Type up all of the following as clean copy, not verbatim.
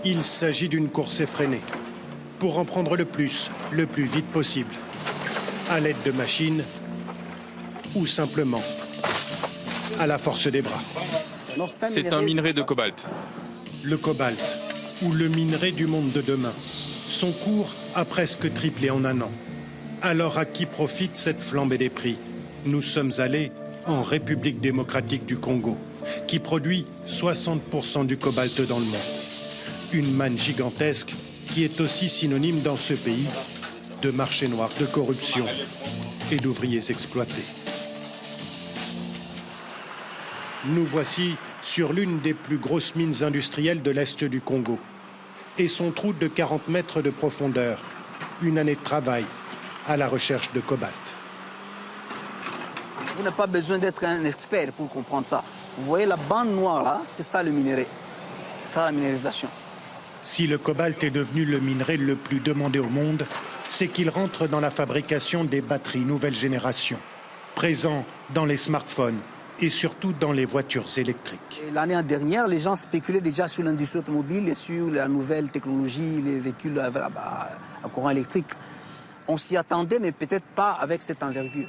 Il s'agit d'une course effrénée, pour en prendre le plus vite possible, à l'aide de machines ou simplement à la force des bras. C'est un minerai de cobalt. Le cobalt, ou le minerai du monde de demain, son cours a presque triplé en un an. Alors à qui profite cette flambée des prix? Nous sommes allés en République démocratique du Congo, qui produit 60% du cobalt dans le monde. Une manne gigantesque qui est aussi synonyme dans ce pays de marché noir, de corruption et d'ouvriers exploités. Nous voici sur l'une des plus grosses mines industrielles de l'Est du Congo et son trou de 40 mètres de profondeur. Une année de travail à la recherche de cobalt. Vous n'avez pas besoin d'être un expert pour comprendre ça. Vous voyez la bande noire là, c'est ça le minerai. C'est ça la minéralisation. Si le cobalt est devenu le minerai le plus demandé au monde, c'est qu'il rentre dans la fabrication des batteries nouvelle génération, présent dans les smartphones et surtout dans les voitures électriques. L'année dernière, les gens spéculaient déjà sur l'industrie automobile et sur la nouvelle technologie, les véhicules à courant électrique. On s'y attendait, mais peut-être pas avec cette envergure.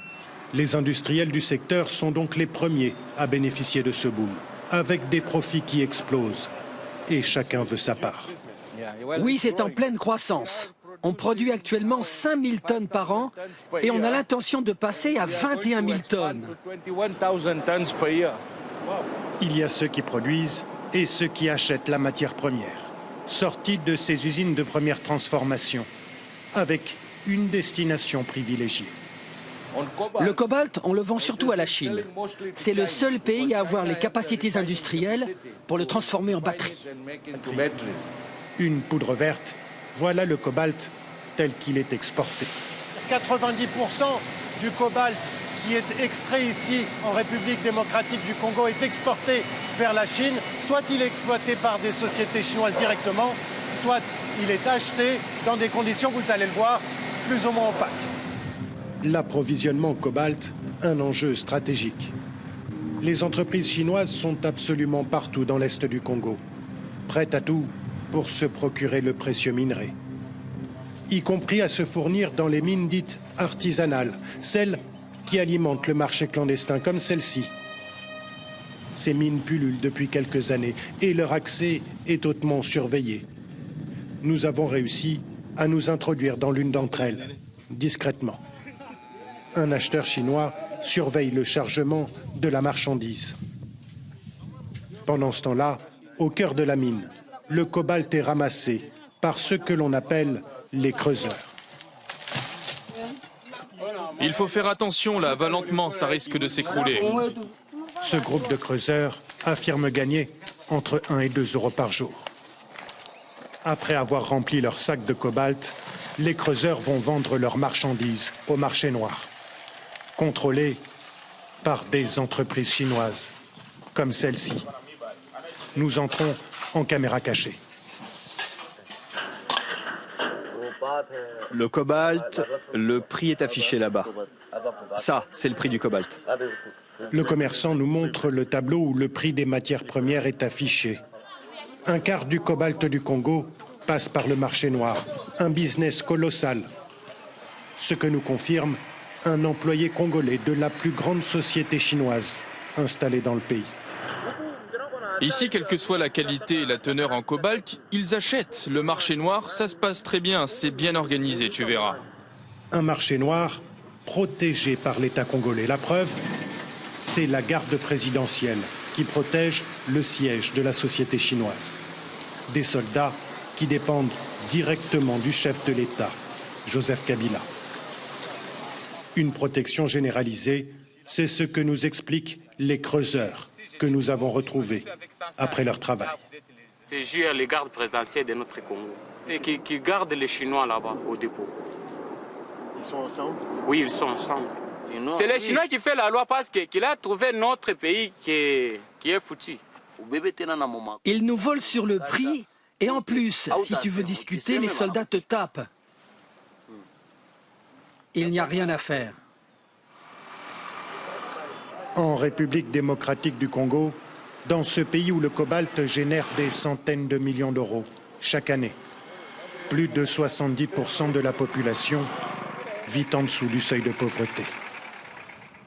Les industriels du secteur sont donc les premiers à bénéficier de ce boom, avec des profits qui explosent. Et chacun veut sa part. Oui, c'est en pleine croissance. On produit actuellement 5000 tonnes par an et on a l'intention de passer à 21 000 tonnes. Il y a ceux qui produisent et ceux qui achètent la matière première, sortie de ces usines de première transformation, avec une destination privilégiée. Le cobalt, on le vend surtout à la Chine. C'est le seul pays à avoir les capacités industrielles pour le transformer en batterie. Une poudre verte, voilà le cobalt tel qu'il est exporté. 90% du cobalt qui est extrait ici en République démocratique du Congo est exporté vers la Chine. Soit il est exploité par des sociétés chinoises directement, soit il est acheté dans des conditions, vous allez le voir, plus ou moins opaques. L'approvisionnement en cobalt, un enjeu stratégique. Les entreprises chinoises sont absolument partout dans l'est du Congo, prêtes à tout pour se procurer le précieux minerai, y compris à se fournir dans les mines dites artisanales, celles qui alimentent le marché clandestin comme celle-ci. Ces mines pullulent depuis quelques années et leur accès est hautement surveillé. Nous avons réussi à nous introduire dans l'une d'entre elles, discrètement. Un acheteur chinois surveille le chargement de la marchandise. Pendant ce temps-là, au cœur de la mine, le cobalt est ramassé par ce que l'on appelle les creuseurs. Il faut faire attention là, va lentement, ça risque de s'écrouler. Ce groupe de creuseurs affirme gagner entre 1 et 2 euros par jour. Après avoir rempli leur sac de cobalt, les creuseurs vont vendre leurs marchandises au marché noir, contrôlées par des entreprises chinoises, comme celle-ci. Nous entrons en caméra cachée. Le cobalt, le prix est affiché là-bas. Ça, c'est le prix du cobalt. Le commerçant nous montre le tableau où le prix des matières premières est affiché. Un quart du cobalt du Congo passe par le marché noir, un business colossal. Ce que nous confirme un employé congolais de la plus grande société chinoise installée dans le pays. Ici, quelle que soit la qualité et la teneur en cobalt, ils achètent. Le marché noir, ça se passe très bien, c'est bien organisé, tu verras. Un marché noir protégé par l'État congolais. La preuve, c'est la garde présidentielle qui protège le siège de la société chinoise. Des soldats qui dépendent directement du chef de l'État, Joseph Kabila. Une protection généralisée, c'est ce que nous expliquent les creuseurs que nous avons retrouvés après leur travail. C'est juste les gardes présidentiels de notre Congo et qui gardent les Chinois là-bas au dépôt. Ils sont ensemble? Oui, ils sont ensemble. C'est les Chinois qui font la loi parce qu'il a trouvé notre pays qui est foutu. Ils nous volent sur le prix et en plus, si tu veux discuter, les soldats te tapent. Il n'y a rien à faire. En République démocratique du Congo, dans ce pays où le cobalt génère des centaines de millions d'euros, chaque année. Plus de 70% de la population vit en dessous du seuil de pauvreté.